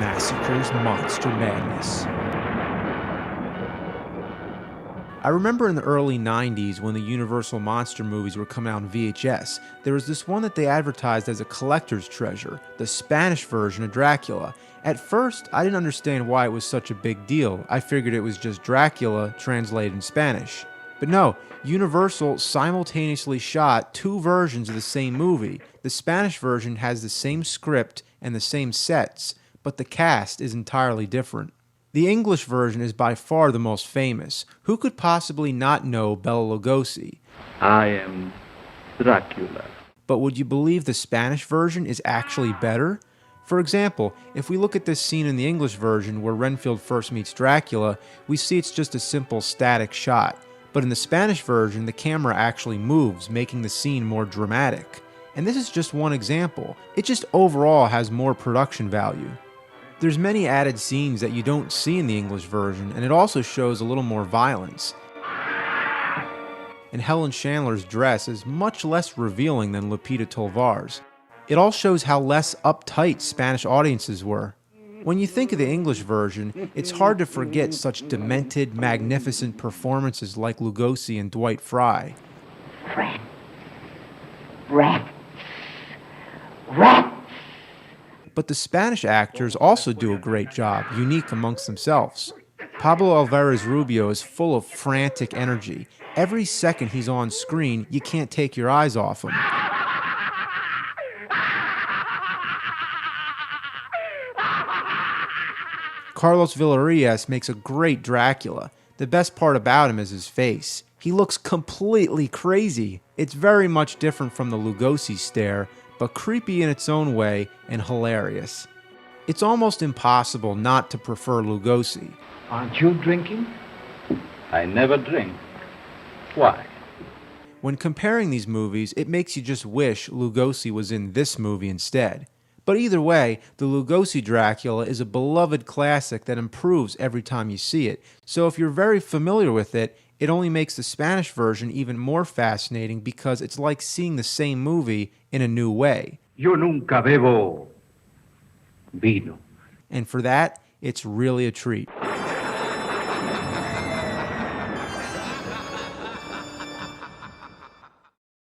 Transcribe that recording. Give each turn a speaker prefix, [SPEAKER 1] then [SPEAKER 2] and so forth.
[SPEAKER 1] Cinemassacre's Monster Madness. I remember in the early 90s when the Universal monster movies were coming out on VHS, there was this one that they advertised as a collector's treasure, the Spanish version of Dracula. At first, I didn't understand why it was such a big deal. I figured it was just Dracula translated in Spanish. But no, Universal simultaneously shot two versions of the same movie. The Spanish version has the same script and the same sets, but the cast is entirely different. The English version is by far the most famous. Who could possibly not know Bela Lugosi?
[SPEAKER 2] I am Dracula.
[SPEAKER 1] But would you believe the Spanish version is actually better? For example, if we look at this scene in the English version where Renfield first meets Dracula, we see it's just a simple static shot. But in the Spanish version, the camera actually moves, making the scene more dramatic. And this is just one example. It just overall has more production value. There's many added scenes that you don't see in the English version, and it also shows a little more violence. And Helen Chandler's dress is much less revealing than Lupita Tovar's. It all shows how less uptight Spanish audiences were. When you think of the English version, it's hard to forget such demented, magnificent performances like Lugosi and Dwight Frye.
[SPEAKER 3] Rats.
[SPEAKER 1] But the Spanish actors also do a great job, unique amongst themselves. Pablo Alvarez Rubio is full of frantic energy. Every second he's on screen, you can't take your eyes off him. Carlos Villarreal makes a great Dracula. The best part about him is his face. He looks completely crazy. It's very much different from the Lugosi stare, but creepy in its own way and hilarious. It's almost impossible not to prefer Lugosi.
[SPEAKER 2] Aren't you drinking? I never drink. Why?
[SPEAKER 1] When comparing these movies, it makes you just wish Lugosi was in this movie instead. But either way, the Lugosi Dracula is a beloved classic that improves every time you see it. So if you're very familiar with it, it only makes the Spanish version even more fascinating because it's like seeing the same movie in a new way.
[SPEAKER 2] Yo nunca bebo vino.
[SPEAKER 1] And for that, it's really a treat.